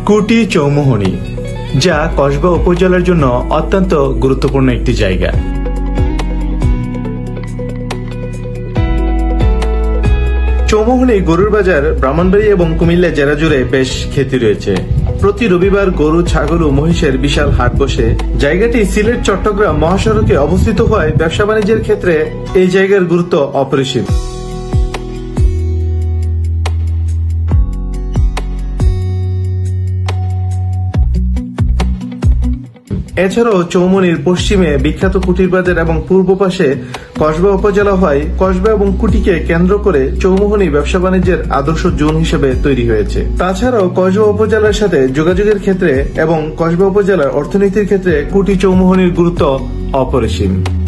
কুটি চৌমুহনী, যা কসবা উপজেলার জন্য অত্যন্ত গুরুত্বপূর্ণ একটি জায়গা। চৌমুহনী গরুর বাজার ব্রাহ্মণবাড়িয়া এবং কুমিল্লা জেলা জুড়ে বেশ খ্যাতি রয়েছে। প্রতি রবিবার গরু, ছাগল ও মহিষের বিশাল হাট বসে। জায়গাটি সিলেট চট্টগ্রাম মহাসড়কে অবস্থিত হওয়ায় ব্যবসা বাণিজ্যের ক্ষেত্রে এই জায়গার গুরুত্ব অপরিসীম। এছাড়াও চৌমুহনীর পশ্চিমে বিখ্যাত কুটির বাজার এবং পূর্ব পাশে কসবা উপজেলা হয়। কসবা এবং কুটিকে কেন্দ্র করে চৌমুহনী ব্যবসা বাণিজ্যের আদর্শ জোন হিসেবে তৈরি হয়েছে। তাছাড়াও কসবা উপজেলার সাথে যোগাযোগের ক্ষেত্রে এবং কসবা উপজেলার অর্থনীতির ক্ষেত্রে কুটি চৌমুহনীর গুরুত্ব অপরিসীম।